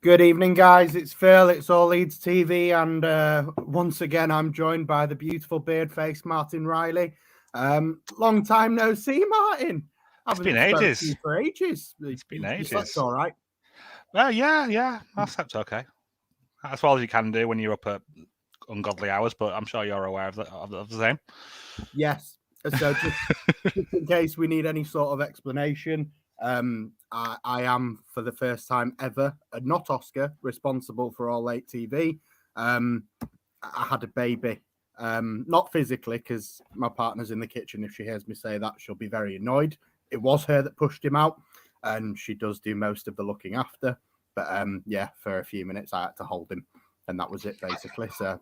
Good evening, guys. It's Phil. It's All Leeds TV, and once again, I'm joined by the beautiful beard-faced Martin Riley. Long time no see, Martin. It's been ages. For ages. It's been ages. That's all right. Well, yeah. I slept okay. As well as you can do when you're up at ungodly hours, but I'm sure you're aware of the same. Yes. So just in case we need any sort of explanation, I am, for the first time ever, not Oscar, responsible for All Late TV. I had a baby, not physically, because my partner's in the kitchen. If she hears me say that, she'll be very annoyed. It was her that pushed him out, and she does do most of the looking after. But for a few minutes, I had to hold him, and that was it, basically. So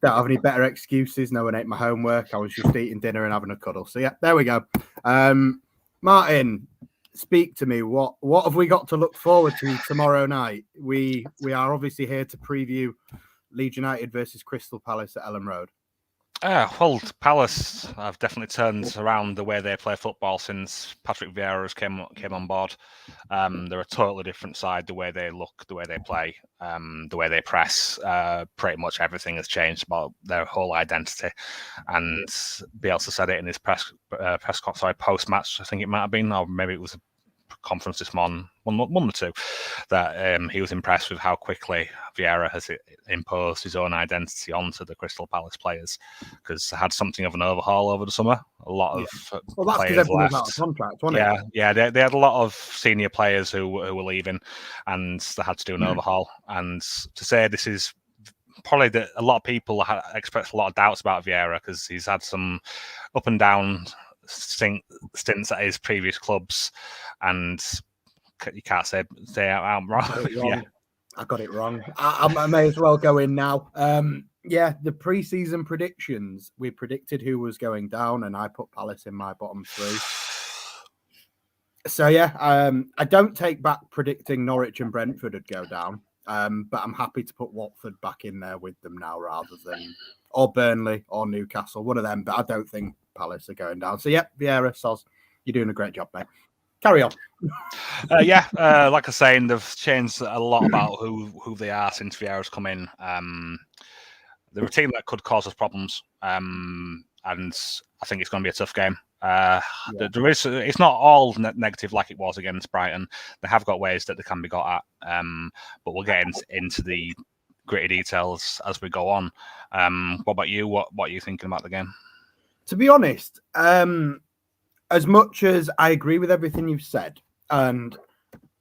don't have any better excuses. No one ate my homework. I was just eating dinner and having a cuddle. So yeah, there we go. Martin, speak to me. What have we got to look forward to tomorrow night? We are obviously here to preview Leeds United versus Crystal Palace at Ellen Road. Well, Palace have definitely turned around the way they play football since Patrick Vieira came on board. They're a totally different side. The way they look, the way they play, the way they press, pretty much everything has changed about their whole identity. And Bielsa said it in his post-match, I think it might have been, or maybe it was a conference this morning, one or two, that he was impressed with how quickly Vieira has imposed his own identity onto the Crystal Palace players, because they had something of an overhaul over the summer. A lot of players left. Out of contract, wasn't it? Yeah. They had a lot of senior players who were leaving, and they had to do an overhaul. And to say this is probably that a lot of people expressed a lot of doubts about Vieira, because he's had some up and down stints at his previous clubs, and you can't say I'm wrong. Yeah, I got it wrong. I may as well go in now. The pre-season predictions, we predicted who was going down, and I put Palace in my bottom three. So I don't take back predicting Norwich and Brentford would go down, but I'm happy to put Watford back in there with them now, rather than or Burnley or Newcastle, one of them. But I don't think Palace are going down. So Vieira, Soz, you're doing a great job, mate. Carry on. Like I was saying, they've changed a lot about who they are since Vieira's come in. They're a team that could cause us problems, and I think it's going to be a tough game. It's not all negative like it was against Brighton. They have got ways that they can be got at, but we'll get into the gritty details as we go on. What about you? What are you thinking about the game? To be honest, as much as I agree with everything you've said, and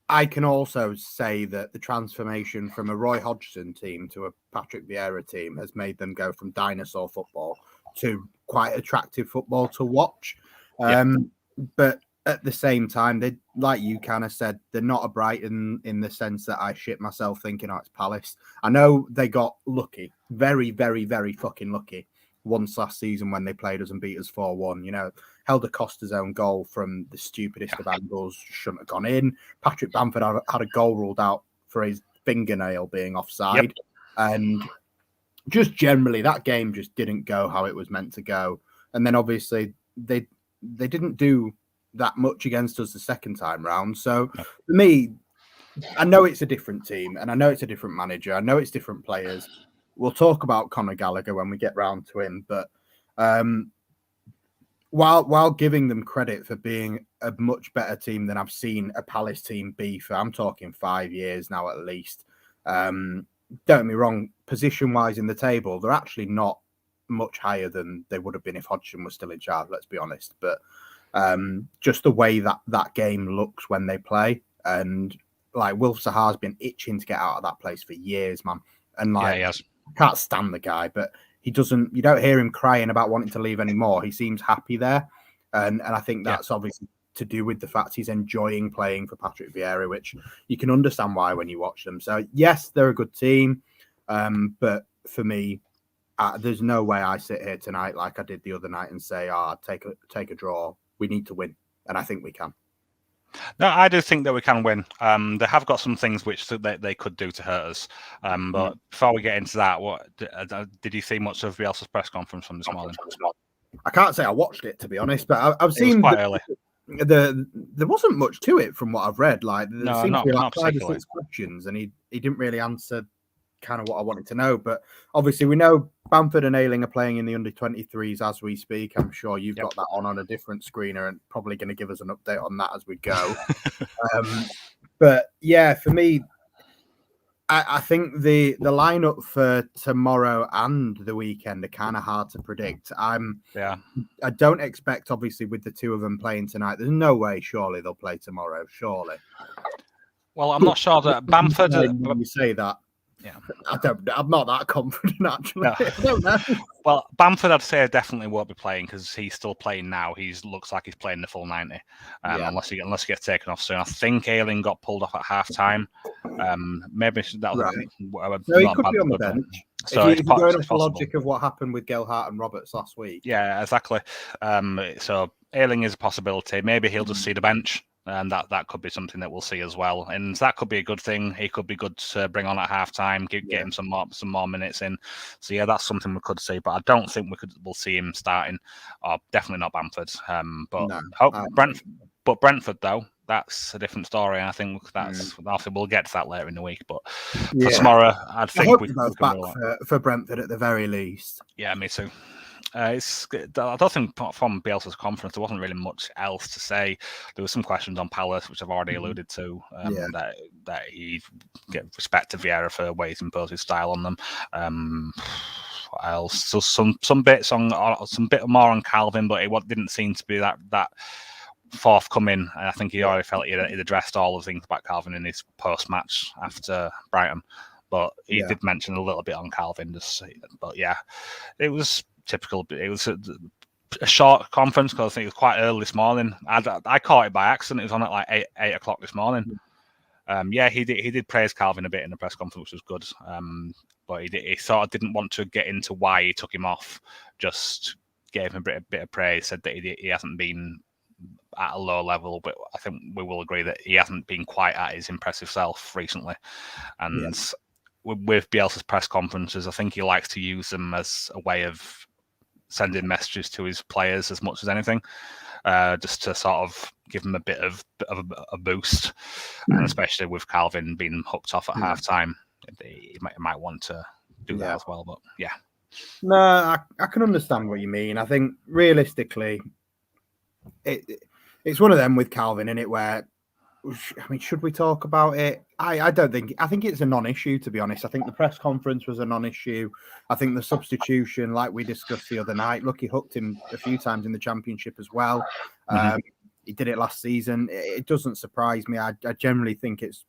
I can also say that the transformation from a Roy Hodgson team to a Patrick Vieira team has made them go from dinosaur football to quite attractive football to watch. But at the same time, they, like you kind of said, they're not a Brighton in the sense that I shit myself thinking, it's Palace. I know they got lucky, very, very, very fucking lucky once last season when they played us and beat us 4-1. Helder Costa's own goal from the stupidest of angles shouldn't have gone in. Patrick Bamford had a goal ruled out for his fingernail being offside. And just generally, that game just didn't go how it was meant to go. And then obviously they didn't do that much against us the second time round. So for me, I know it's a different team, and I know it's a different manager. I know it's different players. We'll talk about Conor Gallagher when we get round to him, but while giving them credit for being a much better team than I've seen a Palace team be for, I'm talking 5 years now at least. Don't get me wrong, position-wise in the table, they're actually not much higher than they would have been if Hodgson was still in charge, let's be honest. But just the way that game looks when they play, and like Wilf Zaha's been itching to get out of that place for years, man. And he has. Can't stand the guy, but you don't hear him crying about wanting to leave anymore. He seems happy there. And I think that's obviously to do with the fact he's enjoying playing for Patrick Vieira, which you can understand why when you watch them. So yes, they're a good team. But for me, there's no way I sit here tonight like I did the other night and say, take a draw. We need to win. And I think we can. No, I do think that we can win. They have got some things which they could do to hurt us. But before we get into that, what did you see much of Bielsa's press conference from this morning? I can't say I watched it, to be honest, but I've seen quite early. There wasn't much to it from what I've read. Like there seemed to be like 5 or 6 questions, and he he didn't really answer kind of what I wanted to know. But obviously, we know Bamford and Ayling are playing in the under-23s as we speak. I'm sure you've got that on a different screener and probably going to give us an update on that as we go. But yeah, for me, I think the lineup for tomorrow and the weekend are kind of hard to predict. I don't expect, obviously, with the two of them playing tonight, there's no way, surely they'll play tomorrow. Surely. Well, I'm not sure that Bamford. You say that. Yeah, I'm not that confident actually. No. I don't know. Well, Bamford, I'd say definitely won't be playing because he's still playing now. He looks like he's playing the full 90, unless he gets taken off soon. I think Ayling got pulled off at half time. Maybe that was right. No, he could be on the bench. So if you're going off the logic of what happened with Gelhardt and Roberts last week. Yeah, exactly. So Ayling is a possibility. Maybe he'll just see the bench. And that could be something that we'll see as well, and that could be a good thing. He could be good to bring on at half time, get him some more minutes in. So yeah, that's something we could see, but I don't think we'll see him starting, or definitely not Bamford. Brentford though, that's a different story. I think obviously we'll get to that later in the week. But for tomorrow, I think we can back for Brentford at the very least. Yeah, me too. I don't think from Bielsa's conference there wasn't really much else to say. There were some questions on Palace, which I've already alluded to, that he get respect to Vieira for ways impose his style on them. So some bits on some bit more on Calvin, but it didn't seem to be that forthcoming. And I think he already felt he'd addressed all the things about Calvin in his post-match after Brighton. But he did mention a little bit on Calvin. But yeah, it was typical. It was a short conference because I think it was quite early this morning. I caught it by accident. It was on at like 8 o'clock this morning. He did praise Calvin a bit in the press conference, which was good. But he sort of didn't want to get into why he took him off. Just gave him a bit of praise. Said that he hasn't been at a low level, but I think we will agree that he hasn't been quite at his impressive self recently. And with Bielsa's press conferences, I think he likes to use them as a way of sending messages to his players as much as anything, just to sort of give them a bit of a boost, and especially with Calvin being hooked off at half time, he might want to do that as well. But yeah, no, I can understand what you mean. I think realistically, it's one of them with Calvin, in it, where, I mean, should we talk about it? I don't think. I think it's a non-issue, to be honest. I think the press conference was a non-issue. I think the substitution, like we discussed the other night, look, he hooked him a few times in the Championship as well. He did it last season. It doesn't surprise me. I generally think it's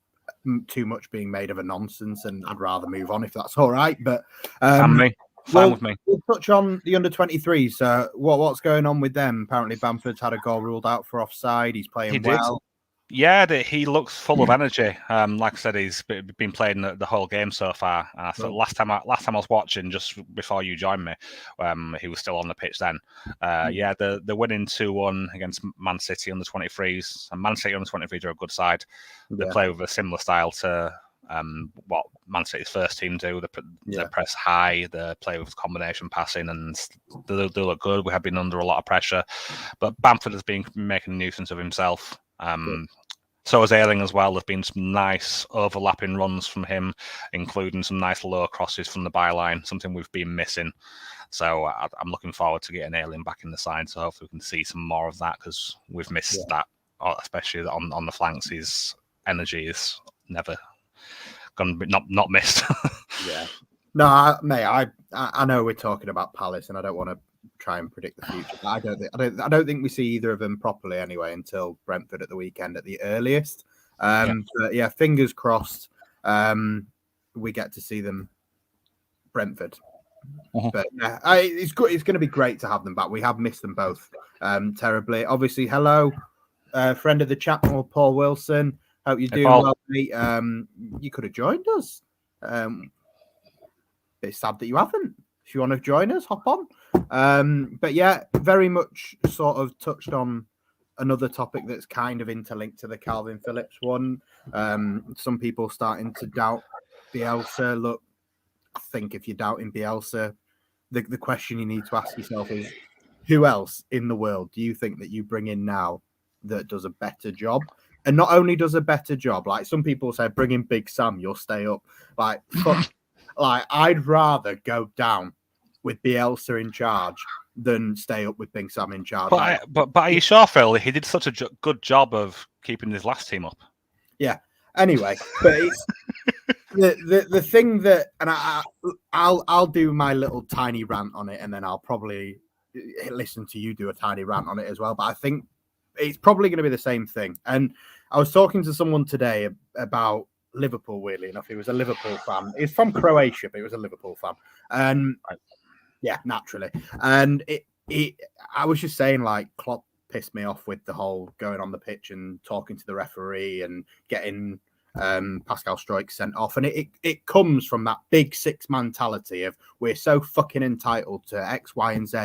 too much being made of a nonsense, and I'd rather move on if that's all right. But fine with me. We'll touch on the under-23s. So what's going on with them? Apparently, Bamford's had a goal ruled out for offside. He's playing well. Yeah, he looks full of energy. Like I said, he's been playing the whole game so far. And I thought last time I was watching, just before you joined me, he was still on the pitch then. They're winning 2-1 against Man City on the 23s. And Man City on the 23s are a good side. They play with a similar style to what Man City's first team do. They press high, they play with combination passing, and they look good. We have been under a lot of pressure. But Bamford has been making a nuisance of himself. So has Ayling as well. There's been some nice overlapping runs from him, including some nice low crosses from the byline, something we've been missing. So I'm looking forward to getting Ayling back in the side, so hopefully we can see some more of that, because we've missed that, especially on the flanks. His energy is never going to be not missed. No, mate, I know we're talking about Palace, and I don't want to try and predict the future. But I don't think we see either of them properly anyway until Brentford at the weekend at the earliest. But yeah, fingers crossed. We get to see them, Brentford. But yeah, it's good. It's going to be great to have them back. We have missed them both terribly. Obviously, hello, friend of the channel, Paul Wilson. Hope you're doing well, mate. You could have joined us. It's sad that you haven't. If you want to join us, hop on. But yeah, very much sort of touched on another topic that's kind of interlinked to the Calvin Phillips one. Some people starting to doubt Bielsa. Look, I think if you're doubting Bielsa, the question you need to ask yourself is, who else in the world do you think that you bring in now that does a better job? and not only does a better job, like some people say, bring in Big Sam, you'll stay up. Like, fuck, like I'd rather go down with Bielsa in charge than stay up with Big Sam in charge. But are you sure, Phil? He did such a good job of keeping his last team up. Yeah. Anyway, but it's the thing that, and I'll do my little tiny rant on it, and then I'll probably listen to you do a tiny rant on it as well. But I think it's probably going to be the same thing. And I was talking to someone today about Liverpool. Weirdly enough, he was a Liverpool fan. He's from Croatia, but he was a Liverpool fan. And yeah, naturally. And I was just saying, like, Klopp pissed me off with the whole going on the pitch and talking to the referee and getting Pascal Struijk sent off. And it comes from that big six mentality of we're so fucking entitled to X, Y, and Z.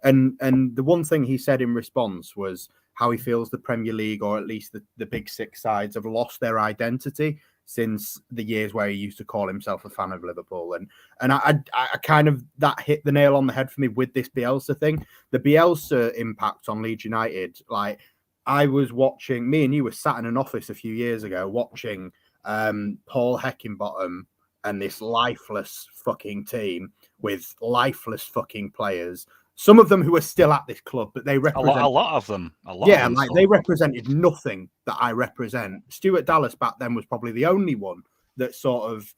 And the one thing he said in response was how he feels the Premier League, or at least the big six sides, have lost their identity since the years where he used to call himself a fan of Liverpool. And I kind of, that hit the nail on the head for me with this Bielsa thing. The Bielsa impact on Leeds United, like, I was watching, me and you were sat in an office a few years ago watching Paul Heckingbottom and this lifeless fucking team with lifeless fucking players. Some of them who are still at this club, but they represent a lot of them. They represented nothing that I represent. Stuart Dallas back then was probably the only one that sort of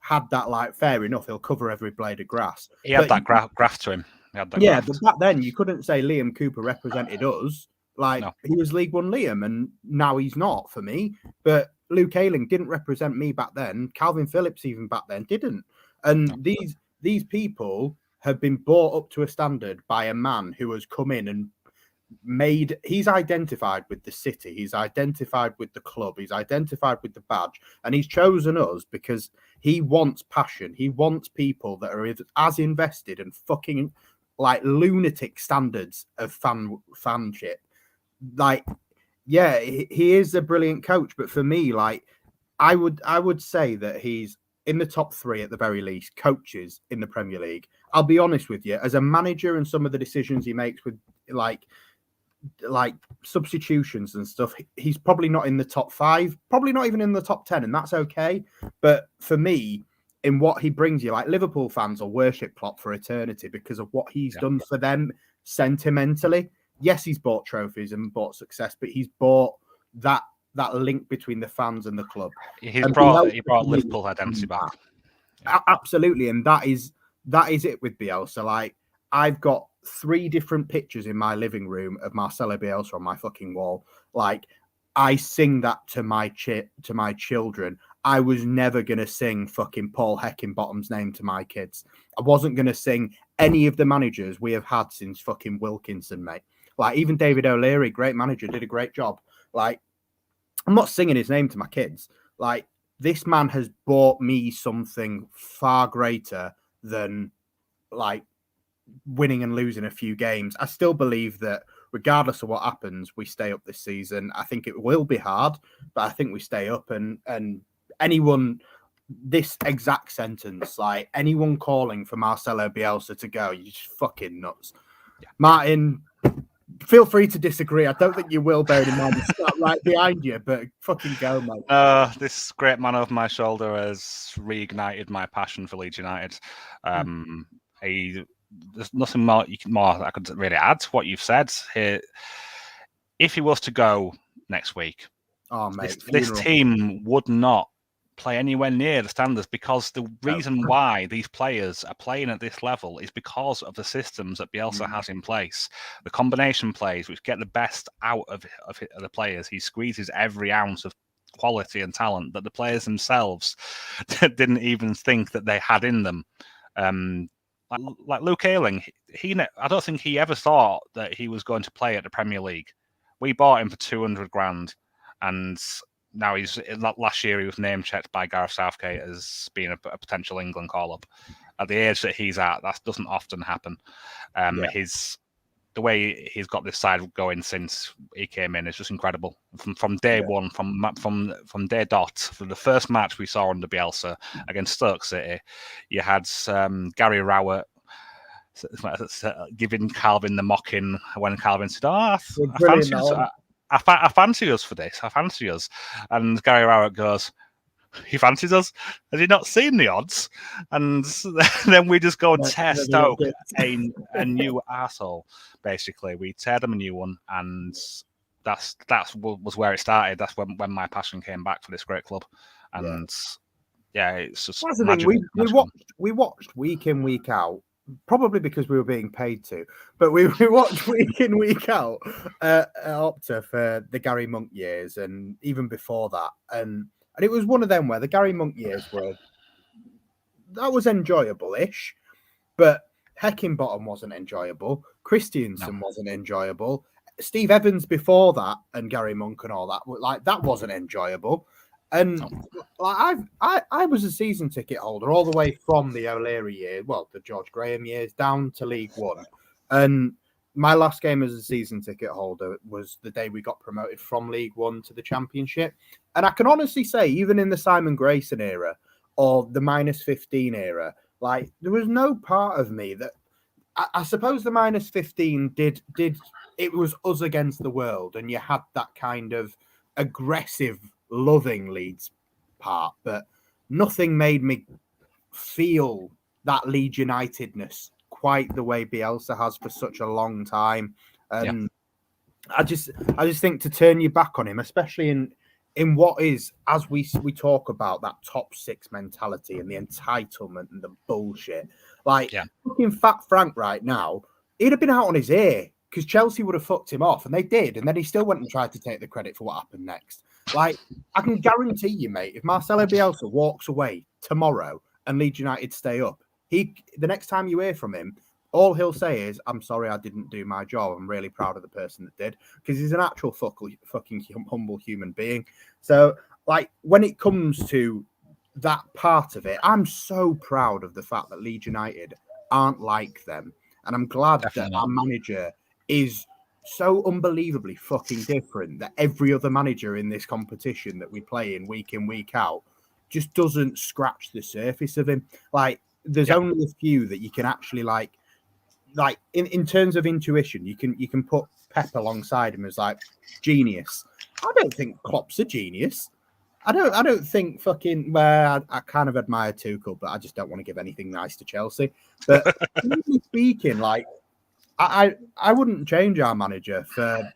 had that, like, fair enough, he'll cover every blade of grass. He had that graft to him. But back then you couldn't say Liam Cooper represented us. Like, no. He was League One Liam, and now he's not for me. But Luke Ayling didn't represent me back then. Calvin Phillips even back then didn't. And no. These people have been brought up to a standard by a man who has come in and he's identified with the city, he's identified with the club, he's identified with the badge, and he's chosen us because he wants passion. He wants people that are as invested and fucking like lunatic standards of fanship. Like, yeah, he is a brilliant coach, but for me, like, I would say that he's in the top three at the very least coaches in the Premier League. I'll be honest with you, as a manager and some of the decisions he makes with like substitutions and stuff, he's probably not in the top 5, probably not even in the top 10, and that's okay. But for me, in what he brings you, like, Liverpool fans will worship Klopp for eternity because of what he's done for them sentimentally. Yes, he's bought trophies and bought success, but he's bought that link between the fans and the club. He brought Liverpool identity back. Absolutely, and that is it with Bielsa. Like, I've got 3 different pictures in my living room of Marcelo Bielsa on my fucking wall. Like, I sing that to my children. I was never going to sing fucking Paul Heckingbottom's name to my kids. I wasn't going to sing any of the managers we have had since fucking Wilkinson, mate. Like, even David O'Leary, great manager, did a great job. Like, I'm not singing his name to my kids. Like, this man has bought me something far greater than, like, winning and losing a few games. I still believe that regardless of what happens, we stay up this season. I think it will be hard, but I think we stay up. And anyone, this exact sentence, like, anyone calling for Marcelo Bielsa to go, you're just fucking nuts. Yeah. Martin, feel free to disagree. I don't think you will, bearing in mind it's not right behind you, but fucking go, mate. This great man over my shoulder has reignited my passion for Leeds United. There's nothing more I could really add to what you've said here. If he was to go next week, this team would not play anywhere near the standards, because the reason why these players are playing at this level is because of the systems that Bielsa has in place. The combination plays, which get the best out of the players. He squeezes every ounce of quality and talent that the players themselves didn't even think that they had in them. Like Luke Ayling, I don't think he ever thought that he was going to play at the Premier League. We bought him for 200 grand, and now last year he was name checked by Gareth Southgate as being a potential England call-up. At the age that he's at, that doesn't often happen. The way he's got this side going since he came in is just incredible. From day one, from day dot, for the first match we saw under Bielsa against Stoke City, you had Gary Rowett giving Calvin the mocking when Calvin said, I I fancy us for this. I fancy us. And Gary Rowett goes, he fancies us. Has he not seen the odds? And then we just go and tear Stoke a new arsehole. Basically, we tear them a new one, and that was where it started. That's when my passion came back for this great club. And it's just that's the thing. We watched week in, week out. Probably because we were being paid to, but we watched week in, week out at Opta for the Gary Monk years, and even before that, and it was one of them where the Gary Monk years that was enjoyable-ish, but Heckingbottom wasn't enjoyable. Christiansen wasn't enjoyable. Steve Evans before that, and Gary Monk and all that, that wasn't enjoyable. And I was a season ticket holder all the way from the O'Leary years, the George Graham years, down to League One. And my last game as a season ticket holder was the day we got promoted from League One to the Championship. And I can honestly say, even in the Simon Grayson era or the -15 era, there was no part of me that I suppose the -15 did it was us against the world, and you had that kind of aggressive, loving Leeds part, but nothing made me feel that Leeds Unitedness quite the way Bielsa has for such a long time. And I just think to turn your back on him, especially in what is, as we talk about, that top six mentality and the entitlement and the bullshit. Looking Fat Frank right now, he'd have been out on his ear because Chelsea would have fucked him off, and they did, and then he still went and tried to take the credit for what happened next. I can guarantee you, mate, if Marcelo Bielsa walks away tomorrow and Leeds United stay up, the next time you hear from him, all he'll say is, "I'm sorry, I didn't do my job. I'm really proud of the person that did," because he's an actual fucking humble human being. So, when it comes to that part of it, I'm so proud of the fact that Leeds United aren't like them, and I'm glad that our manager is so unbelievably fucking different that every other manager in this competition that we play in, week out, just doesn't scratch the surface of him. There's only a few that you can actually in terms of intuition, you can put Pep alongside him as genius. I don't think Klopp's a genius. I don't think fucking. Well, I kind of admire Tuchel, but I just don't want to give anything nice to Chelsea. But speaking, I wouldn't change our manager for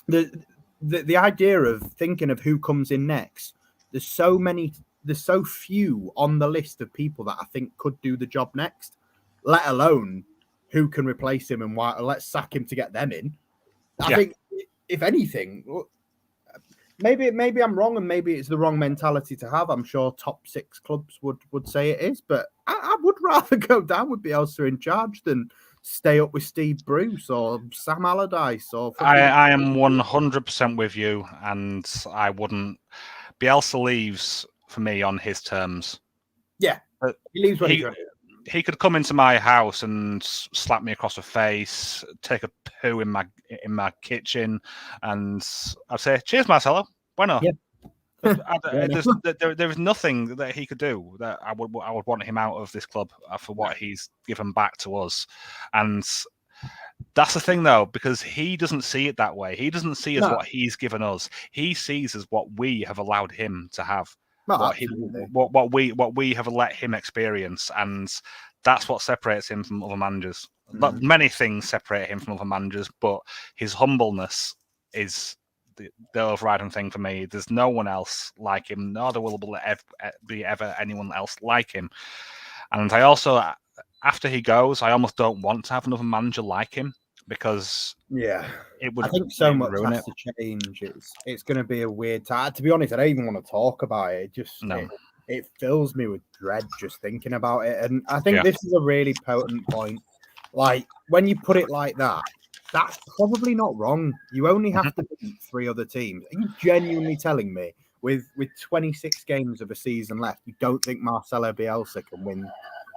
the idea of thinking of who comes in next. There's so few on the list of people that I think could do the job next, let alone who can replace him and why. Let's sack him to get them in. I think, if anything, maybe I'm wrong, and maybe it's the wrong mentality to have. I'm sure top six clubs would say it is, but I would rather go down with Bielsa in charge than stay up with Steve Bruce or Sam Allardyce. I am 100% with you, and I wouldn't. Bielsa leaves for me on his terms. Yeah, he leaves when he's ready. He could come into my house and slap me across the face, take a poo in my kitchen, and I'd say, "Cheers, Marcelo. Bueno." Yeah. There is nothing that he could do that I would want him out of this club for what he's given back to us, and that's the thing though, because he doesn't see it that way. He doesn't see as what he's given us. He sees as what we have allowed him to have. What we have let him experience, and that's what separates him from other managers. But many things separate him from other managers, but his humbleness is the overriding thing for me. There's no one else like him, nor there will be ever anyone else like him. And I also, after he goes, I almost don't want to have another manager like him, because I think so much has to change. It's going to be a weird time. To be honest, I don't even want to talk about it. It fills me with dread just thinking about it. And I think this is a really potent point. When you put it like that, that's probably not wrong. You only have to beat 3 other teams. Are you genuinely telling me, with 26 games of a season left, you don't think Marcelo Bielsa can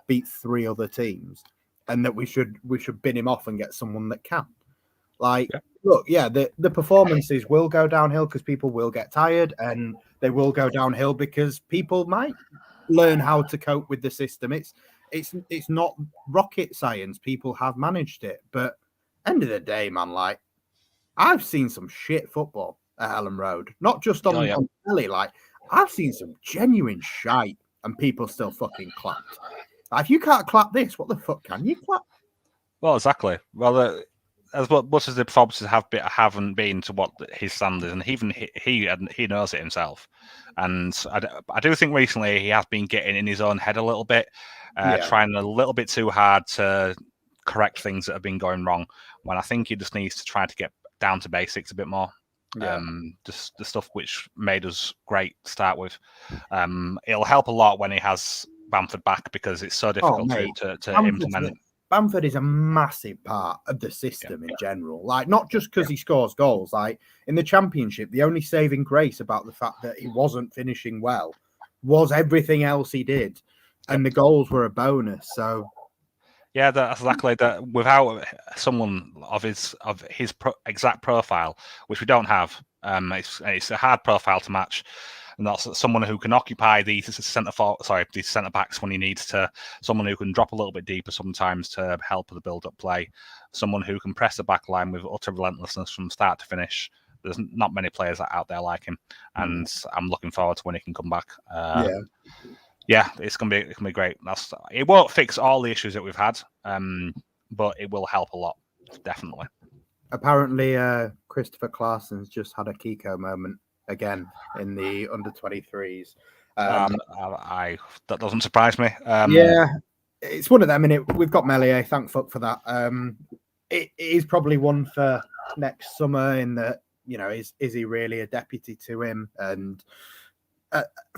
beat 3 other teams, and that we should bin him off and get someone that can? Look, the performances will go downhill because people will get tired, and they will go downhill because people might learn how to cope with the system. It's not rocket science. People have managed it, but end of the day, man, I've seen some shit football at Ellen Road, not just on, on telly. Like, I've seen some genuine shite, and people still fucking clapped. Like, if you can't clap this, what the fuck can you clap? Well, exactly. Well, as much as the performances haven't been to what his standards, and even he knows it himself. And I do think recently he has been getting in his own head a little bit, trying a little bit too hard to correct things that have been going wrong. When I think he just needs to try to get down to basics a bit more. Just the stuff which made us great to start with. It'll help a lot when he has Bamford back, because it's so difficult to implement. Bamford is a massive part of the system in general. Like, not just because he scores goals. Like, in the Championship, the only saving grace about the fact that he wasn't finishing well was everything else he did, and the goals were a bonus. So, yeah, that's exactly that. Without someone of his exact profile, which we don't have, it's a hard profile to match. And that's someone who can occupy the centre backs when he needs to. Someone who can drop a little bit deeper sometimes to help with the build-up play. Someone who can press the back line with utter relentlessness from start to finish. There's not many players out there like him, and I'm looking forward to when he can come back. Yeah, it's gonna be great. It won't fix all the issues that we've had, but it will help a lot, definitely. Apparently, Christopher Claessen's just had a 𝐾𝐾𝐄 moment again in the under-23s. That doesn't surprise me. Yeah, it's one of them. We've got Meslier, thank fuck for that. It is probably one for next summer, in that, you know, is he really a deputy to him? And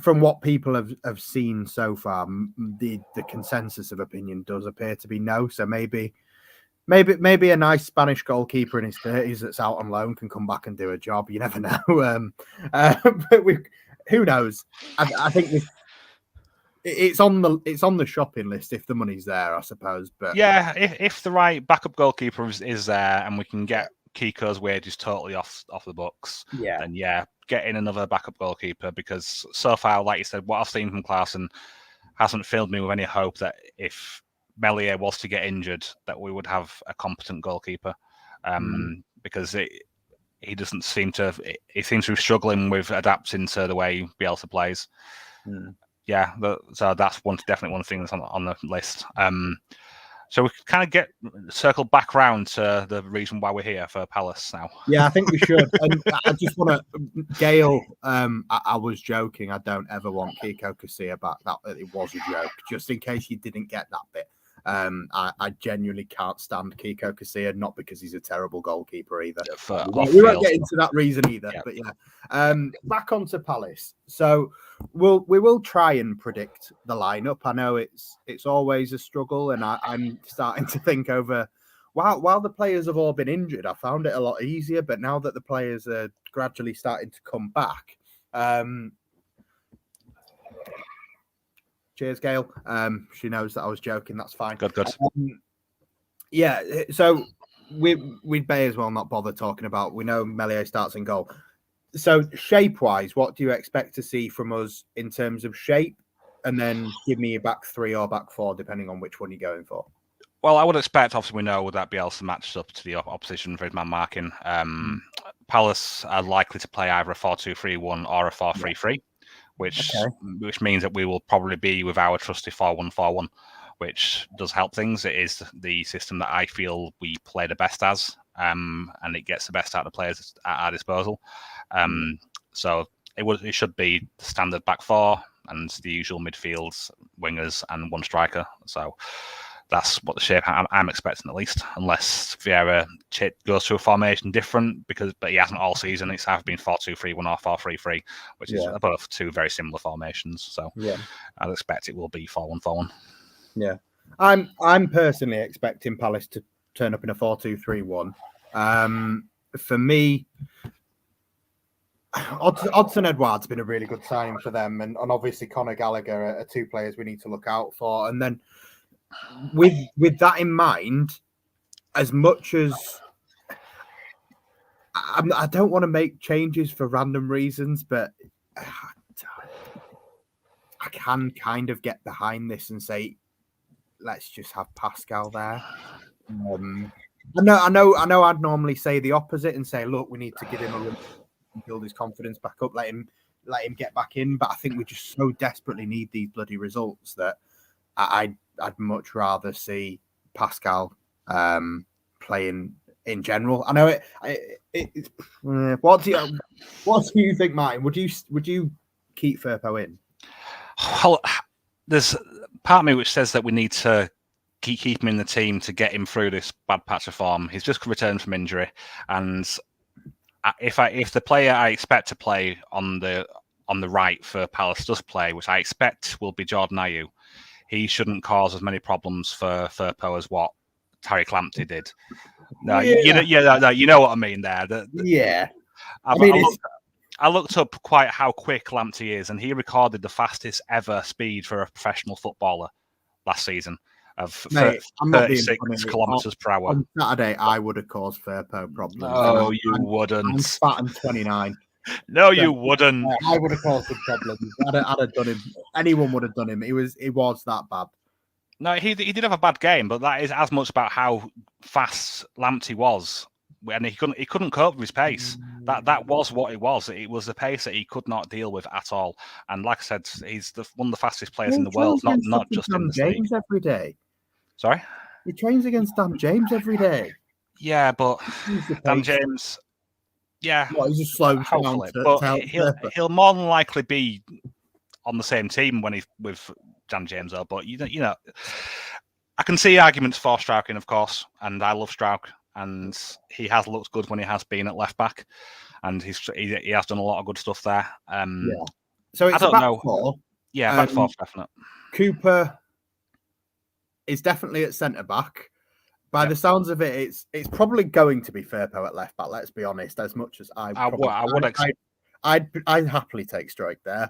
from what people have seen so far, the consensus of opinion does appear to be no. So maybe a nice Spanish goalkeeper in his 30s that's out on loan can come back and do a job. You never know. But who knows? I think it's on the shopping list if the money's there, I suppose. But yeah, if the right backup goalkeeper is there, and we can get Kiko's wages totally off the books, then get in another backup goalkeeper, because so far, like you said, what I've seen from Klaassen hasn't filled me with any hope that if Meslier was to get injured, that we would have a competent goalkeeper, because he doesn't seem to. He seems to be struggling with adapting to the way Bielsa plays. Yeah, so that's definitely one thing that's on the list. So we kind of circle back round to the reason why we're here for Palace now. Yeah, I think we should. And I just want to, Gail, I was joking. I don't ever want 𝐾𝐄 back. That it was a joke, just in case you didn't get that bit. I genuinely can't stand 𝐾𝐄, not because he's a terrible goalkeeper either. We won't get into that reason either. But yeah, back onto Palace. So we will try and predict the lineup. I know it's always a struggle, and I'm starting to think over. While the players have all been injured, I found it a lot easier. But now that the players are gradually starting to come back, cheers, Gail. She knows that I was joking. That's fine. Good. Yeah, so we may as well not bother talking about. We know Meslier starts in goal. So shape-wise, what do you expect to see from us in terms of shape? And then give me a back three or back four, depending on which one you're going for. Well, I would expect, obviously, we know that Bielsa matches up to the opposition for his man marking. Palace are likely to play either a 4-2-3-1 or a 4-3-3, which means that we will probably be with our trusty 4-1-4-1, which does help things. It is the system that I feel we play the best as, and it gets the best out of the players at our disposal. So it should be the standard back four and the usual midfields, wingers, and one striker. So that's what the shape I'm expecting, at least, unless Vieira goes to a formation different, but he hasn't all season. It's either been 4-2-3-1 or 4-3-3, which is both two very similar formations. So I'd expect it will be 4-1-4-1. Yeah, I'm personally expecting Palace to turn up in a 4-2-3-1. For me, Odsonne Edouard's been a really good signing for them, and obviously Conor Gallagher are two players we need to look out for. And then with that in mind, as much as I don't want to make changes for random reasons, but I can kind of get behind this and say, let's just have Pascal there. I know. I'd normally say the opposite and say, look, we need to give him a run, build his confidence back up, let him get back in. But I think we just so desperately need these bloody results that I'd much rather see Pascal playing in general. I know it what do you think, Martin? Would you keep Firpo in? Well, there's part of me which says that we need to keep him in the team to get him through this bad patch of form. He's just returned from injury, and if the player I expect to play on the right for Palace does play, which I expect will be Jordan Ayew, he shouldn't cause as many problems for Firpo as what Ħarry Clamptey did. No, you know what I mean there. I looked up quite how quick Lamptey is, and he recorded the fastest ever speed for a professional footballer last season of 36 kilometres per hour. On Saturday, I would have caused Firpo problems. No, you wouldn't. I'm fat and 29. No, you wouldn't. I would have caused him problems. I'd have done him. Anyone would have done him. It was that bad. No, he did have a bad game, but that is as much about how fast Lamptey was, and he couldn't cope with his pace. That was what it was. It was the pace that he could not deal with at all. And like I said, he's one of the fastest players in the world, not just in the James league. Every day. Sorry, he trains against Dan James every day. Yeah, but Dan James, yeah, he's just slow. But he'll more than likely be on the same team when he's with Dan James, though. But you know, I can see arguments for Strauchin, of course, and I love Strauch, and he has looked good when he has been at left back, and he has done a lot of good stuff there. So it's I don't know. Four. Yeah, back four, definitely. Cooper is definitely at centre back. By the sounds of it, it's probably going to be Firpo at left back. Let's be honest. As much as I'd happily take Strike there.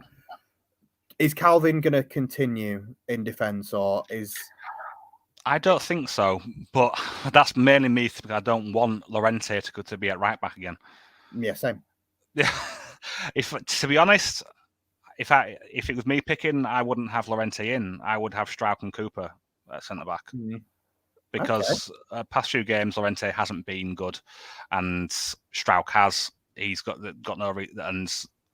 Is Calvin going to continue in defence, or is? I don't think so, but that's mainly me because I don't want Llorente to be at right back again. Yeah, same. Yeah, to be honest, if it was me picking, I wouldn't have Llorente in. I would have Strauch and Cooper at centre back. Because past few games, Llorente hasn't been good, and Strauch has. He's got no and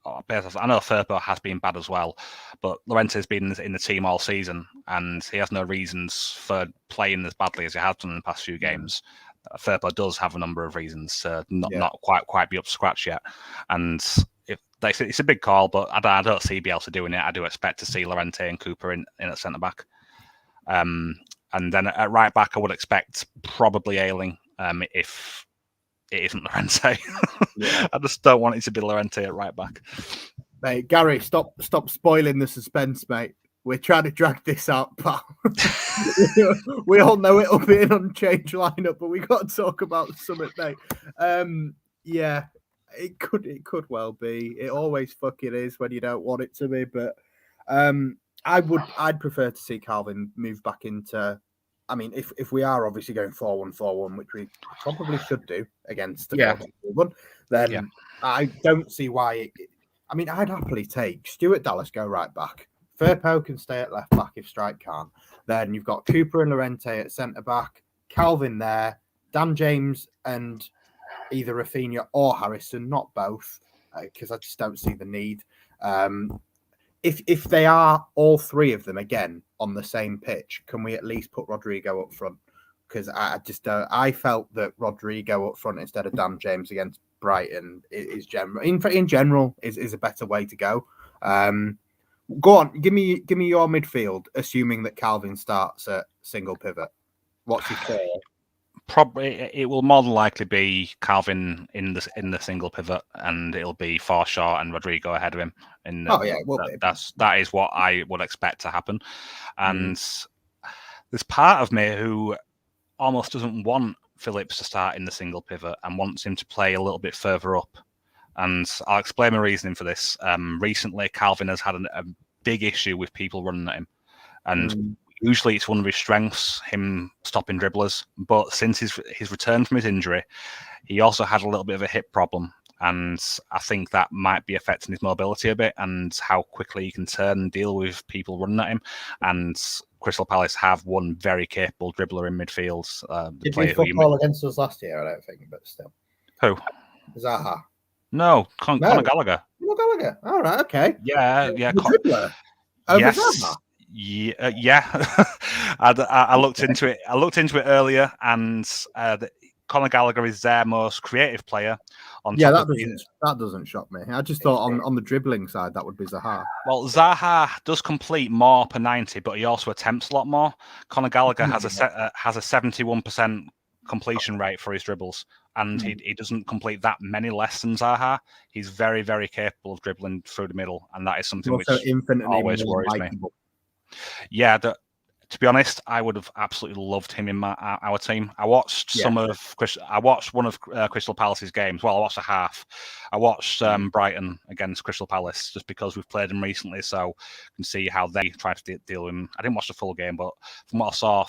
I know Firpo has been bad as well, but Llorente's been in the team all season, and he has no reasons for playing as badly as he has done in the past few games. Firpo does have a number of reasons to not quite be up to scratch yet, and it's a big call, but I don't see Bielsa doing it. I do expect to see Llorente and Cooper in at centre back. And then at right back, I would expect probably Ayling if it isn't Llorente. I just don't want it to be Llorente at right back. Mate, Gary, stop spoiling the suspense, mate. We're trying to drag this out, pal. We all know it'll be an unchanged lineup, but we got to talk about something, mate. Yeah, it could well be. It always fucking is when you don't want it to be, but I'd prefer to see Calvin move back into. I mean, if we are obviously going 4-1-4-1, which we probably should do against the 4-1, then I don't see why. I mean, I'd happily take Stuart Dallas go right back. Firpo can stay at left back if Strike can't. Then you've got Cooper and Llorente at centre back, Calvin there, Dan James and either Rafinha or Harrison, not both, because I just don't see the need. If they are all three of them again on the same pitch, can we at least put Rodrigo up front? Because I just don't. I felt that Rodrigo up front instead of Dan James against Brighton is in general is a better way to go. Go on, give me your midfield, assuming that Calvin starts at single pivot. What's your third? Probably it will more than likely be Calvin in the single pivot, and it'll be Forshaw and Rodrigo ahead of him. That is what I would expect to happen. And there's part of me who almost doesn't want Phillips to start in the single pivot and wants him to play a little bit further up. And I'll explain my reasoning for this. Recently, Calvin has had a big issue with people running at him, and usually it's one of his strengths, him stopping dribblers. But since his return from his injury, he also had a little bit of a hip problem. And I think that might be affecting his mobility a bit and how quickly he can turn and deal with people running at him. And Crystal Palace have one very capable dribbler in midfield. Did play football against us last year, I don't think, but still. Who? Zaha. No, Conor Gallagher. Conor Gallagher. All right, okay. Yeah. The dribbler. Yes. Zaha. Yeah. I looked into it. I looked into it earlier, and Conor Gallagher is their most creative player. That doesn't shock me. I just thought on the dribbling side that would be Zaha. Well, Zaha does complete more per 90, but he also attempts a lot more. Conor Gallagher has a 71% completion rate for his dribbles, and he doesn't complete that many less than Zaha. He's very, very capable of dribbling through the middle, and that is something which always worries me. Yeah, to be honest, I would have absolutely loved him in our team. I watched one of Crystal Palace's games. Well, I watched a half. I watched Brighton against Crystal Palace just because we've played them recently, so I can see how they try to deal with him. I didn't watch the full game, but from what I saw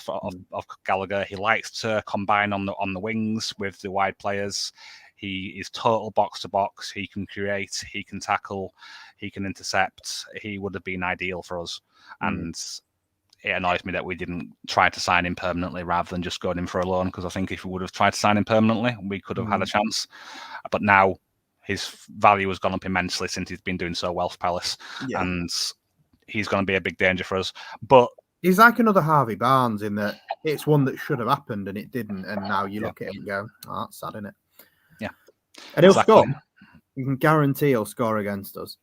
of Gallagher, he likes to combine on the wings with the wide players. He is total box to box. He can create. He can tackle. He can intercept. He would have been ideal for us, and it annoys me that we didn't try to sign him permanently rather than just going in for a loan, because I think if we would have tried to sign him permanently, we could have had a chance. But now his value has gone up immensely since he's been doing so well for Palace, and he's going to be a big danger for us. But he's like another Harvey Barnes in that it's one that should have happened and it didn't, and now you look at him and go, "Oh, that's sad, isn't it?" Yeah, and he'll score. You can guarantee he'll score against us.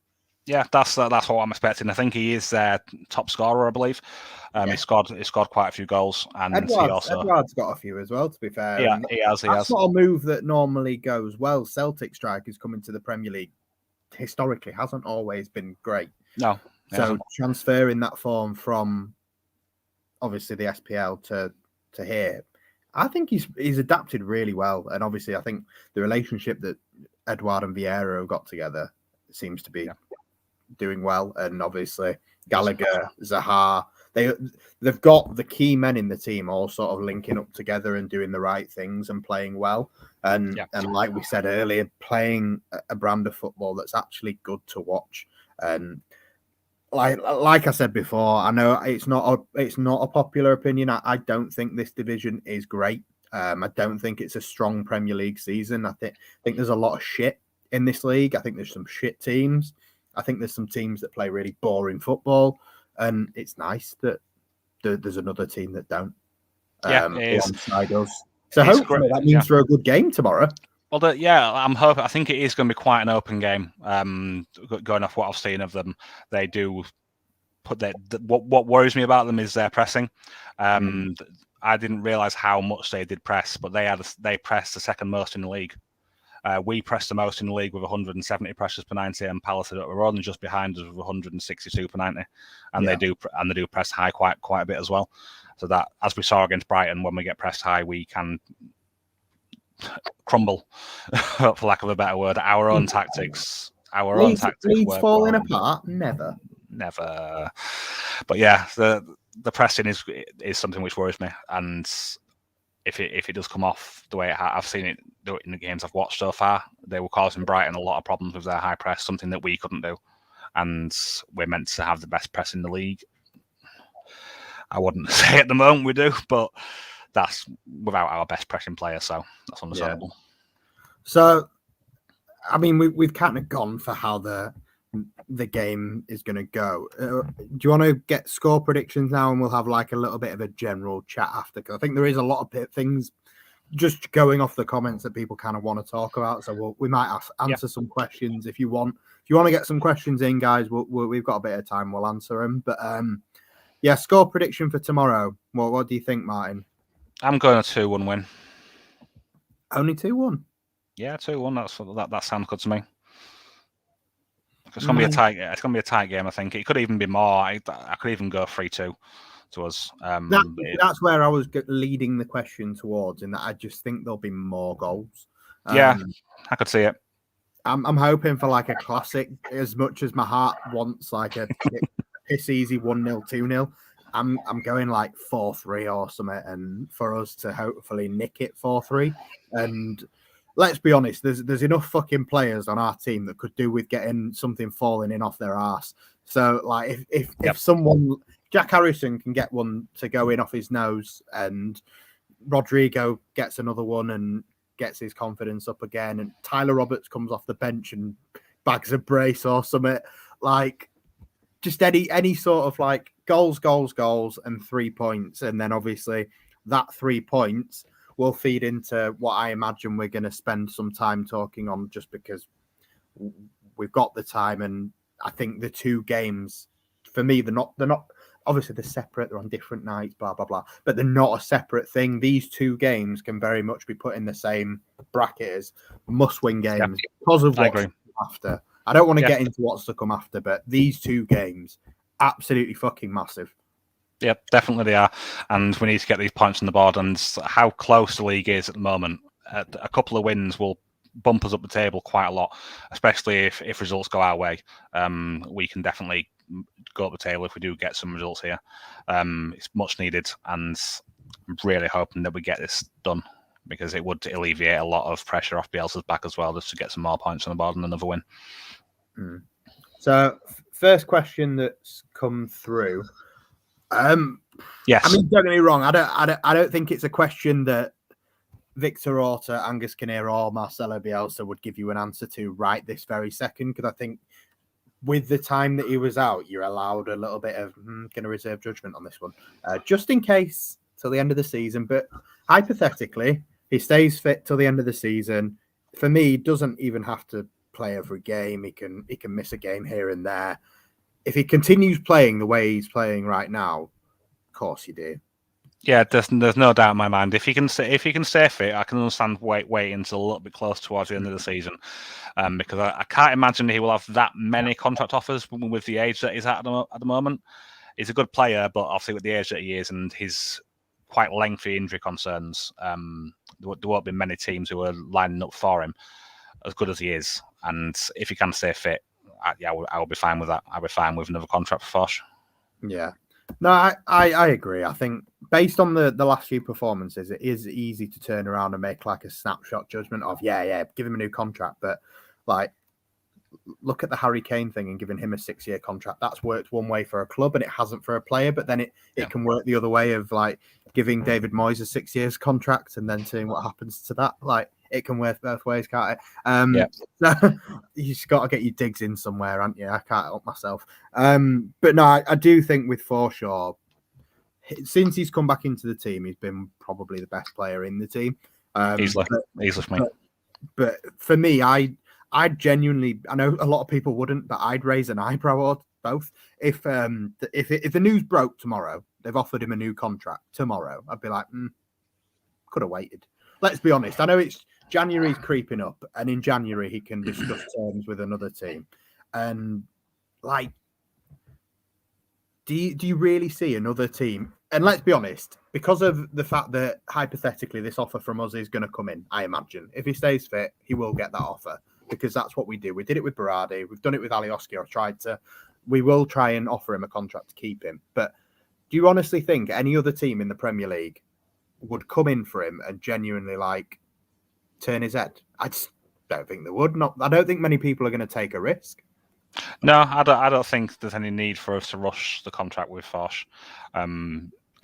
Yeah, that's what I'm expecting. I think he is their top scorer, I believe. He scored quite a few goals, and Edouard's got a few as well. To be fair, yeah, he has. That's not a move that normally goes well. Celtic strikers coming to the Premier League historically hasn't always been great. No, so transferring that form from obviously the SPL to here, I think he's adapted really well, and obviously I think the relationship that Edouard and Vieira have got together seems to be doing well, and obviously Gallagher, Zaha, they've got the key men in the team all sort of linking up together and doing the right things and playing well, and like we said earlier, playing a brand of football that's actually good to watch. And like I said before, I know it's not a popular opinion. I don't think this division is great. I don't think it's a strong Premier League season. I think there's a lot of shit in this league. I think there's some shit teams. I think there's some teams that play really boring football, and it's nice that there's another team that don't. Alongside us. So hopefully that means for a good game tomorrow. Well, I'm hoping. I think it is going to be quite an open game. Going off what I've seen of them, they do put their. What worries me about them is their pressing. I didn't realize how much they did press, but they pressed the second most in the league. We pressed the most in the league with 170 pressures per 90, and Palace are only just behind us with 162 per 90, and they do press high quite a bit as well. So that, as we saw against Brighton, when we get pressed high, we can crumble, for lack of a better word. Our own tactics Leeds falling apart, never. But yeah, the pressing is something which worries me, and if it does come off the way I've seen it do it in the games I've watched so far, they were causing Brighton a lot of problems with their high press, something that we couldn't do, and we're meant to have the best press in the league. I wouldn't say at the moment we do, but that's without our best pressing player, so that's understandable. Yeah. So, I mean, we've kind of gone for how the game is going to go. Do you want to get score predictions now, and we'll have like a little bit of a general chat after? Because I think there is a lot of things just going off the comments that people kind of want to talk about. So we might answer some questions if you want. If you want to get some questions in, guys, we've got a bit of time. We'll answer them. But score prediction for tomorrow. What do you think, Martin? I'm going a 2-1 win. Only 2-1. Yeah, 2-1. That sounds good to me. It's going to be a tight. It's going to be a tight game. I think it could even be more. I could even go 3-2 to us. That's where I was leading the question towards, in that I just think there'll be more goals. I could see it. I'm hoping for like a classic. As much as my heart wants like a piss easy 1-0, 2-0, I'm going like 4-3 or something, and for us to hopefully nick it 4-3. And let's be honest, there's enough fucking players on our team that could do with getting something falling in off their arse. So, like, if someone, Jack Harrison can get one to go in off his nose, and Rodrigo gets another one and gets his confidence up again, and Tyler Roberts comes off the bench and bags a brace or something, like, just any sort of like goals, and 3 points, and then obviously that 3 points will feed into what I imagine we're going to spend some time talking on, just because we've got the time. And I think the two games, for me, they're not obviously they're separate, they're on different nights, blah blah blah, but they're not a separate thing. These two games can very much be put in the same bracket as must-win games because of what's to come after. I don't want to get into what's to come after, but these two games, absolutely fucking massive. Yeah, definitely they are. And we need to get these points on the board. And how close the league is at the moment, a couple of wins will bump us up the table quite a lot, especially if results go our way. We can definitely go up the table if we do get some results here. It's much needed, and I'm really hoping that we get this done, because it would alleviate a lot of pressure off Bielsa's back as well, just to get some more points on the board and another win. So, first question that's come through. Yes. I mean, don't get me wrong. I don't think it's a question that Victor Orta, Angus Kinnear, or Marcelo Bielsa would give you an answer to right this very second, because I think with the time that he was out, you're allowed a little bit of going to reserve judgment on this one, just in case till the end of the season. But hypothetically, he stays fit till the end of the season. For me, he doesn't even have to play every game. He can miss a game here and there. If he continues playing the way he's playing right now, of course you do. Yeah, there's no doubt in my mind. If he can stay fit, I can understand waiting until a little bit close towards the end of the season, because I can't imagine he will have that many contract offers with the age that he's at the moment. He's a good player, but obviously with the age that he is and his quite lengthy injury concerns, there won't be many teams who are lining up for him, as good as he is. And if he can stay fit, I will be fine with that. I'll be fine with another contract for Foch. Yeah. No, I agree. I think based on the last few performances, it is easy to turn around and make like a snapshot judgment of, give him a new contract. But like, look at the Harry Kane thing and giving him a 6-year contract. That's worked one way for a club and it hasn't for a player. But then it can work the other way of like giving David Moyes a 6 years contract and then seeing what happens to that. Like, it can work both ways, can't it? So you just got to get your digs in somewhere, haven't you? I can't help myself. But no, I do think with Forshaw, since he's come back into the team, he's been probably the best player in the team. Easily for me. But for me, I genuinely, I know a lot of people wouldn't, but I'd raise an eyebrow or both. If the news broke tomorrow, they've offered him a new contract tomorrow, I'd be like, could have waited. Let's be honest. I know it's January's creeping up, and in January he can discuss terms with another team. And like, do you really see another team? And let's be honest, because of the fact that hypothetically this offer from us is going to come in, I imagine if he stays fit, he will get that offer, because that's what we do. We did it with Berardi. We've done it with Alioski. We will try and offer him a contract to keep him. But do you honestly think any other team in the Premier League would come in for him and genuinely like turn his head? I just don't think they would. I don't think many people are going to take a risk. No, I don't think there's any need for us to rush the contract with Foch.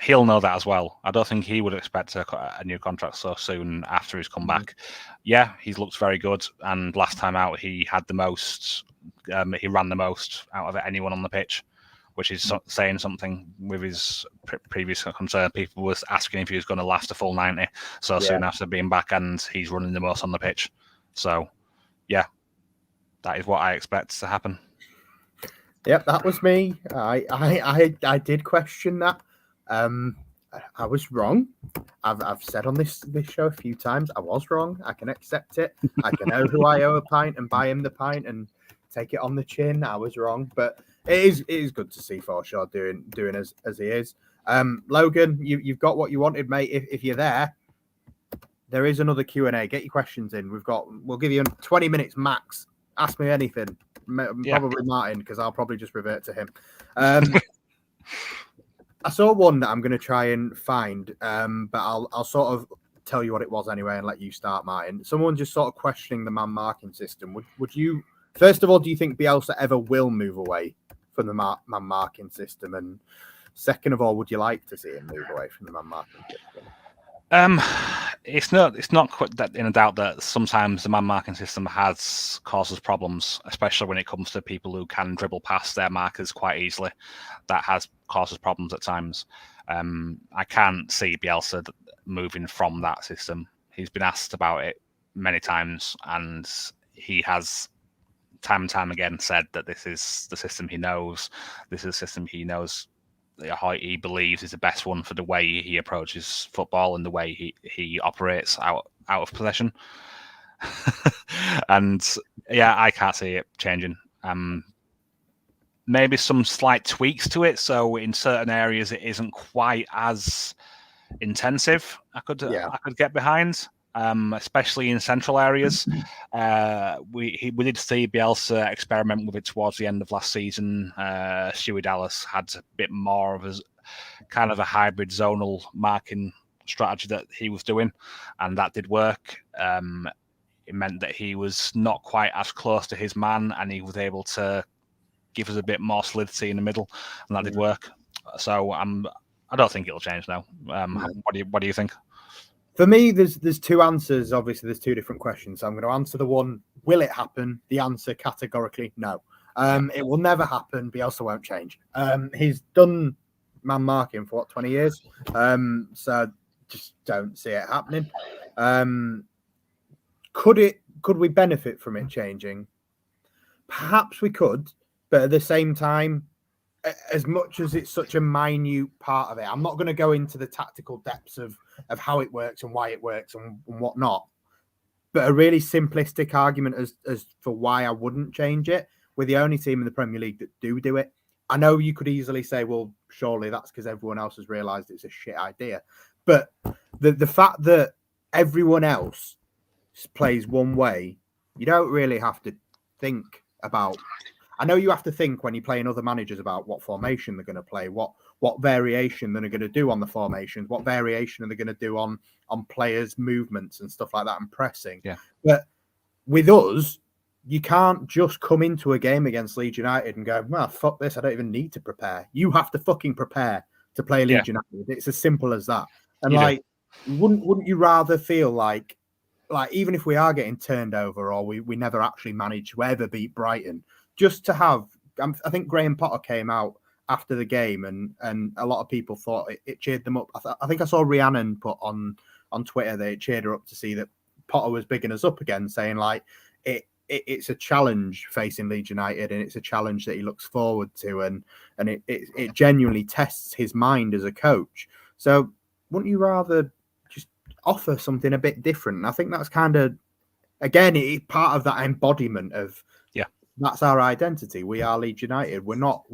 He'll know that as well. I don't think he would expect a new contract so soon after he's come back. Yeah, he's looked very good, and last time out he had the most. He ran the most out of anyone on the pitch, which is saying something with his previous concern. People was asking if he was going to last a full 90 soon after being back, and he's running the most on the pitch. So, yeah, that is what I expect to happen. Yep, that was me. I did question that. I was wrong. I've said on this show a few times I was wrong. I can accept it. I can owe who I owe a pint and buy him the pint and take it on the chin. I was wrong, but it is good to see Forshaw doing as he is. Logan, you've got what you wanted, mate. If you're there is another Q&A. Get your questions in. We'll give you 20 minutes max. Ask me anything. Probably Martin, because I'll probably just revert to him. I saw one that I'm going to try and find, but I'll sort of tell you what it was anyway and let you start, Martin. Someone just sort of questioning the man marking system. Would you, first of all, do you think Bielsa ever will move away from the man marking system? And second of all, would you like to see him move away from the man marking system? It's not quite that in a doubt that sometimes the man marking system causes problems, especially when it comes to people who can dribble past their markers quite easily. That causes problems at times. I can't see Bielsa moving from that system. He's been asked about it many times, and he has time and time again said that this is the system he knows. This is a system he knows how he believes is the best one for the way he approaches football and the way he operates out of possession. And yeah, I can't see it changing. Maybe some slight tweaks to it, so in certain areas it isn't quite as intensive. I could get behind, especially in central areas. We did see Bielsa experiment with it towards the end of last season. Stewie Dallas had a bit more of a kind of a hybrid zonal marking strategy that he was doing, and that did work. It meant that he was not quite as close to his man, and he was able to give us a bit more solidity in the middle, and that did work. So I don't think it'll change now. What do you think? For me, there's two answers. Obviously, there's two different questions. So I'm going to answer the one, will it happen? The answer categorically, no. It will never happen. Bielsa won't change. He's done man marking for 20 years. So just don't see it happening. Could we benefit from it changing? Perhaps we could, but at the same time, as much as it's such a minute part of it, I'm not going to go into the tactical depths of how it works and why it works and whatnot. But a really simplistic argument as for why I wouldn't change it. We're the only team in the Premier League that do it. I know you could easily say, well, surely that's because everyone else has realised it's a shit idea. But the fact that everyone else plays one way, you don't really have to think about. I know you have to think when you're playing other managers about what formation they're going to play, what variation they're going to do on the formations, what variation are they going to do on players' movements and stuff like that and pressing. Yeah. But with us, you can't just come into a game against Leeds United and go, well, fuck this, I don't even need to prepare. You have to fucking prepare to play Leeds United. It's as simple as that. And wouldn't you rather feel like even if we are getting turned over or we never actually manage to ever beat Brighton, just to have, I think Graham Potter came out after the game and a lot of people thought it cheered them up. I think I saw Rhiannon put on Twitter that it cheered her up to see that Potter was bigging us up again, saying like it's a challenge facing Leeds United and it's a challenge that he looks forward to and it genuinely tests his mind as a coach. So wouldn't you rather just offer something a bit different? And I think that's kind of, again, it's part of that embodiment of, that's our identity. We are Leeds United. We're not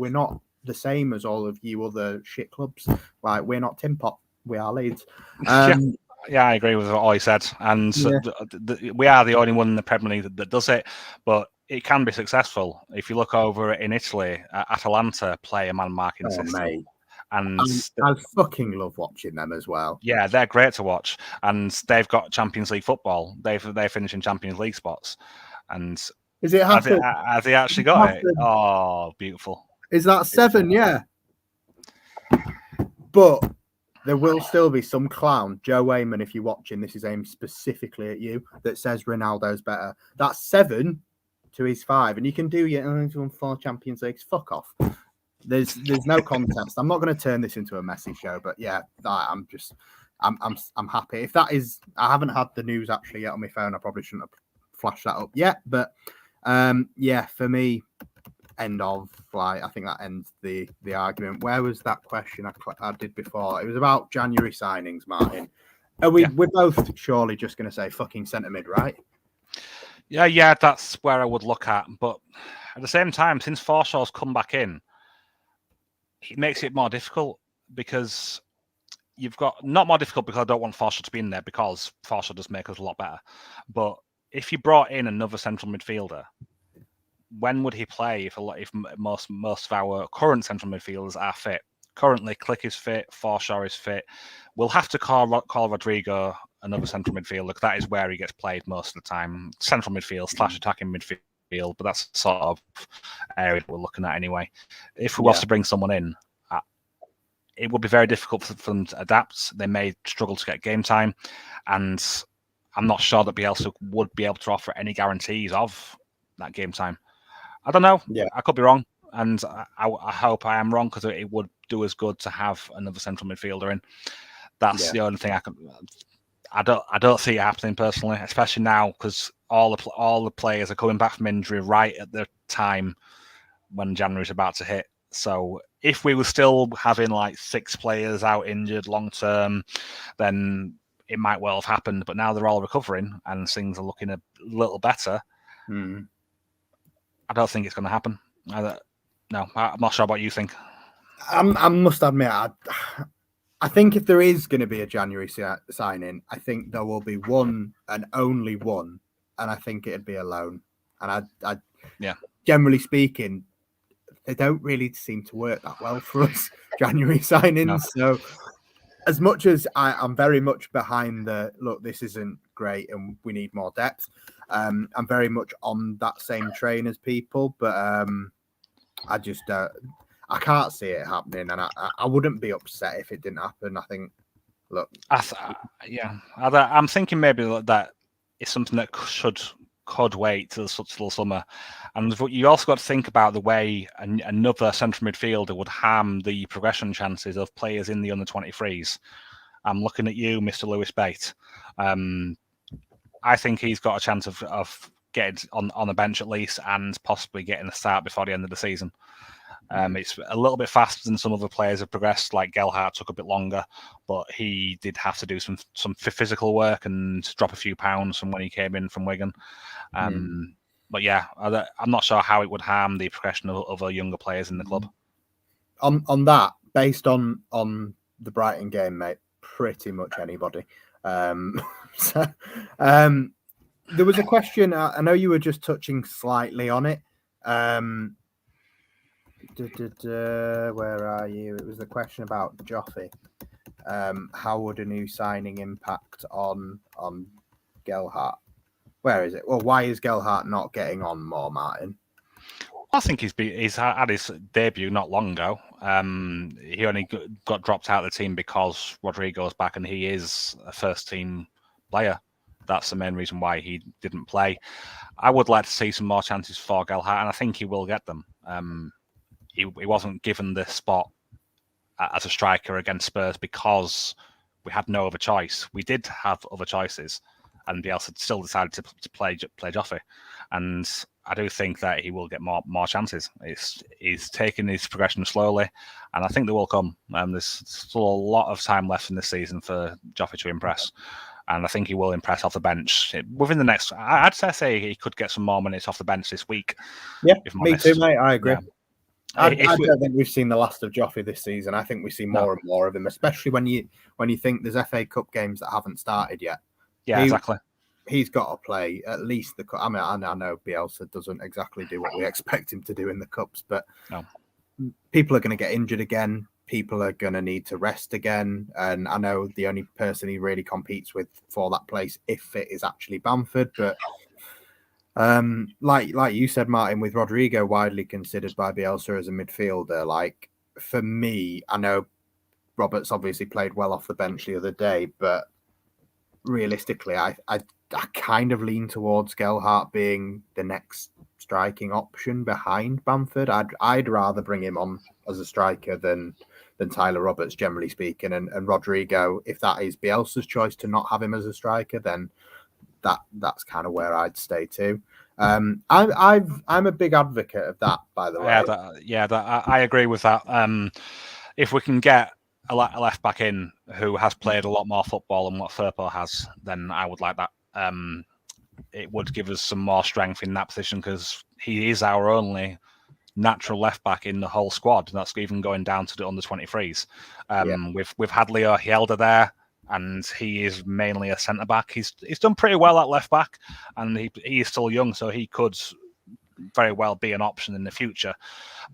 the same as all of you other shit clubs. Like, we're not Tin Pot. We are Leeds. Yeah, I agree with what all you said. And we are the only one in the Premier League that does it. But it can be successful. If you look over in Italy, Atalanta play a man marking system. Mate. And I fucking love watching them as well. Yeah, they're great to watch. And they've got Champions League football. They finish in Champions League spots. And is it has he actually got it? Oh, beautiful. Is that 7? Yeah. But there will still be some clown, Joe Wayman, if you're watching, this is aimed specifically at you, that says Ronaldo's better. That's 7 to his 5. And you can do your 4 Champions Leagues. Fuck off. There's no contest. I'm not going to turn this into a messy show, but yeah, I'm happy. If that is, I haven't had the news actually yet on my phone. I probably shouldn't have flashed that up yet, but yeah, for me, end of, I think that ends the argument. Where was that question I did before? It was about January signings, Martin. We're both surely just going to say fucking centre mid, right? Yeah, that's where I would look at. But at the same time, since Forshaw's come back in, it makes it more difficult because you've got, not more difficult because I don't want Forshaw to be in there because Forshaw does make us a lot better. But if you brought in another central midfielder, when would he play if most of our current central midfielders are fit? Currently, Klich is fit, Forshaw is fit. We'll have to call Rodrigo another central midfielder, 'cause that is where he gets played most of the time. Central midfield / attacking midfield, but that's the sort of area we're looking at anyway. If we was to bring someone in, it would be very difficult for them to adapt. They may struggle to get game time, and I'm not sure that Bielsa would be able to offer any guarantees of that game time. I don't know. Yeah. I could be wrong, and I hope I am wrong, because it would do us good to have another central midfielder in. That's the only thing I don't see it happening personally, especially now, because all the players are coming back from injury right at the time when January's about to hit. So if we were still having like 6 players out injured long term, then it might well have happened. But now they're all recovering and things are looking a little better. I don't think it's going to happen. No, I'm not sure what you think. I must admit, I think if there is going to be a January signing, I think there will be one and only one, and I think it'd be a loan. And I generally speaking, they don't really seem to work that well for us, January signings. No. So as much as I'm very much behind look, this isn't great and we need more depth, I'm very much on that same train as people, but I just I can't see it happening, and I wouldn't be upset if it didn't happen. I think, look, I'm thinking maybe that it's something that could wait till summer, and you also got to think about the way another central midfielder would harm the progression chances of players in the under 23s. I'm looking at you, Mr. Lewis Bate. I think he's got a chance of getting on the bench at least, and possibly getting a start before the end of the season. It's a little bit faster than some other players have progressed, like 𝐁𝐿HART took a bit longer, but he did have to do some physical work and drop a few pounds from when he came in from Wigan. But yeah, I'm not sure how it would harm the progression of other younger players in the club. On that, based on the Brighton game, mate, pretty much anybody. There was a question, I know you were just touching slightly on it. Where are you? It was the question about Joffy. How would a new signing impact on 𝐁𝐿HART? Where is it? Well, why is 𝐁𝐿HART not getting on more, Martin? I think he's had his debut not long ago. He only got dropped out of the team because Rodrigo's back, and he is a first-team player. That's the main reason why he didn't play. I would like to see some more chances for 𝐁𝐿HART, and I think he will get them. He wasn't given the spot as a striker against Spurs because we had no other choice. We did have other choices, and Bielsa still decided to play Joffy. And I do think that he will get more chances. He's taking his progression slowly, and I think they will come. There's still a lot of time left in this season for Joffy to impress. And I think he will impress off the bench within the next. I'd say he could get some more minutes off the bench this week. Yeah, me too, mate. I agree. Yeah. I don't think we've seen the last of Joffy this season. I think we see more and more of him, especially when you think there's FA Cup games that haven't started yet. Yeah, exactly. He's got to play at least the cup. I mean, I know Bielsa doesn't exactly do what we expect him to do in the cups, but people are going to get injured again. People are going to need to rest again. And I know the only person he really competes with for that place, if fit, is actually Bamford. But like you said, Martin, with Rodrigo widely considered by Bielsa as a midfielder, like for me, I know Roberts obviously played well off the bench the other day, but realistically, I kind of lean towards 𝐁𝐿HART being the next striking option behind Bamford. I'd rather bring him on as a striker than Tyler Roberts, generally speaking. And Rodrigo, if that is Bielsa's choice to not have him as a striker, then that's kind of where I'd stay too. I'm a big advocate of that, by the way. I agree with that. If we can get a left back in who has played a lot more football than what Firpo has, then I would like that. It would give us some more strength in that position because he is our only natural left back in the whole squad. That's even going down to the under 23s. We've had Leo Hjelde there, and he is mainly a centre back. He's done pretty well at left back, and he is still young, so he could very well be an option in the future.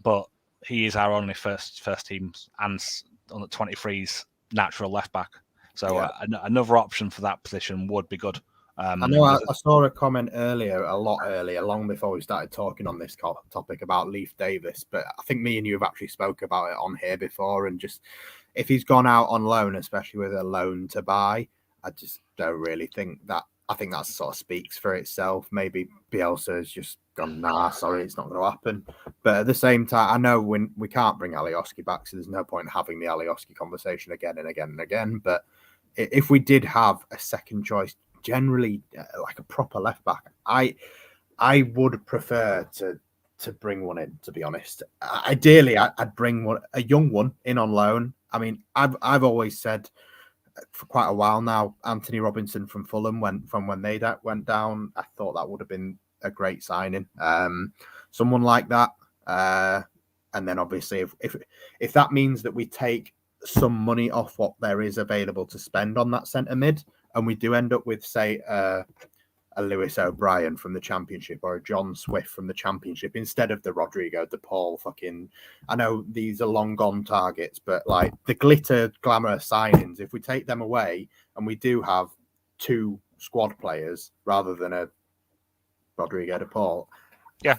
But he is our only first team and on the 23s natural left back. So another option for that position would be good. I know I saw a comment earlier, a lot earlier, long before we started talking on this topic about Leif Davis, but I think me and you have actually spoke about it on here before, and just if he's gone out on loan, especially with a loan to buy, I just don't really think that. I think that sort of speaks for itself. Maybe Bielsa has just gone, nah, sorry, it's not going to happen. But at the same time, I know when we can't bring 𝐂𝐈𝐓𝐃𝐄 back, so there's no point in having the 𝐂𝐈𝐓𝐃𝐄 conversation again and again and again. But if we did have a second choice, generally like a proper left back, I would prefer to bring one in, to be honest. Ideally, I'd bring a young one in on loan. I mean, I've always said for quite a while now, Anthony Robinson from Fulham, when they went down, I thought that would have been a great signing. Someone like that, and then obviously if that means that we take some money off what there is available to spend on that centre mid, and we do end up with, say, a Lewis O'Brien from the Championship or a John Swift from the Championship instead of the Rodrigo de Paul fucking. I know these are long gone targets, but like the glitter glamour signings, if we take them away and we do have 2 squad players rather than a Rodrigo de Paul, yeah,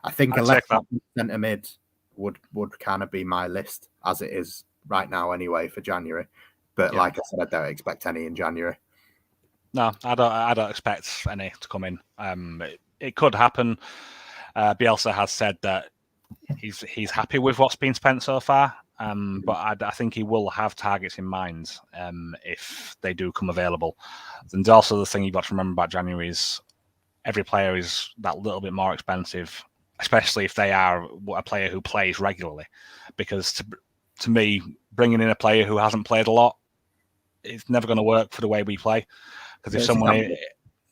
I think a left centre mid would kind of be my list as it is right now anyway for January. But like I said, I don't expect any in January. No, I don't expect any to come in. It could happen. Bielsa has said that he's happy with what's been spent so far, but I think he will have targets in mind if they do come available. And also the thing you've got to remember about January is every player is that little bit more expensive, especially if they are a player who plays regularly. Because to me, bringing in a player who hasn't played a lot, it's never going to work for the way we play. Because if someone,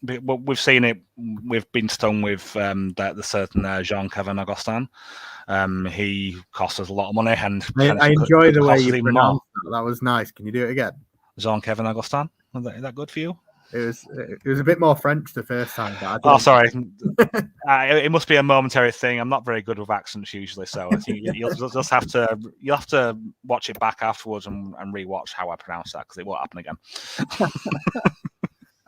we've seen it, we've been stung with the certain 𝐁𝐿 He cost us a lot of money, and I enjoy the way you pronounced that. That was nice. Can you do it again? 𝐁𝐿 Is that good for you? It was a bit more French the first time. Oh, sorry. It must be a momentary thing. I'm not very good with accents usually, so you'll just have to watch it back afterwards and rewatch how I pronounce that, because it won't happen again.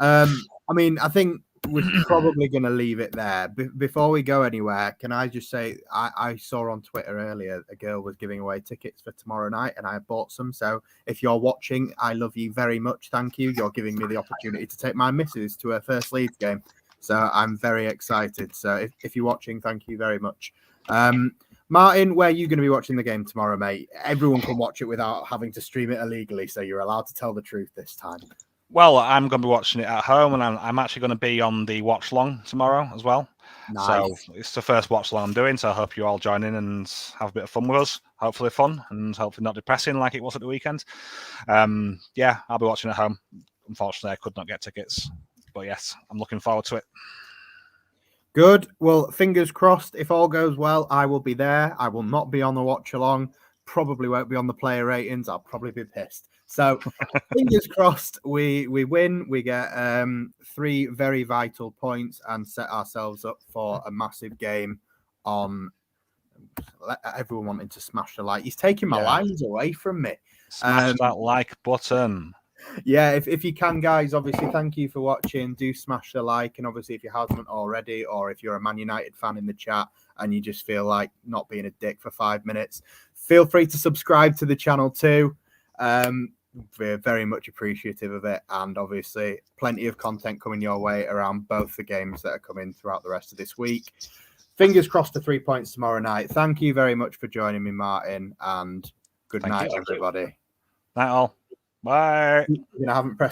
I mean, I think we're probably going to leave it there. Before we go anywhere, can I just say I saw on Twitter earlier a girl was giving away tickets for tomorrow night, and I bought some. So if you're watching, I love you very much. Thank you. You're giving me the opportunity to take my missus to her first Leeds game. So I'm very excited. So if you're watching, thank you very much. Martin, where are you going to be watching the game tomorrow, mate? Everyone can watch it without having to stream it illegally, so you're allowed to tell the truth this time. Well, I'm going to be watching it at home, and I'm actually going to be on the watch long tomorrow as well. Nice. So it's the first watch long I'm doing, so I hope you all join in and have a bit of fun with us. Hopefully fun, and hopefully not depressing like it was at the weekend. Yeah, I'll be watching at home. Unfortunately, I could not get tickets, but yes, I'm looking forward to it. Good. Well, fingers crossed. If all goes well, I will be there. I will not be on the watch along. Probably won't be on the player ratings. I'll probably be pissed. So fingers crossed we win. We get 3 very vital points and set ourselves up for a massive game on everyone wanting to smash the like. He's taking my lines away from me. Smash that like button. Yeah, if you can, guys, obviously, thank you for watching. Do smash the like. And obviously, if you haven't already, or if you're a Man United fan in the chat and you just feel like not being a dick for 5 minutes, feel free to subscribe to the channel too. We're very much appreciative of it, and obviously plenty of content coming your way around both the games that are coming throughout the rest of this week. Fingers crossed for 3 points tomorrow night. Thank you very much for joining me, Martin, and good night, everybody. Night all. Bye. I haven't pressed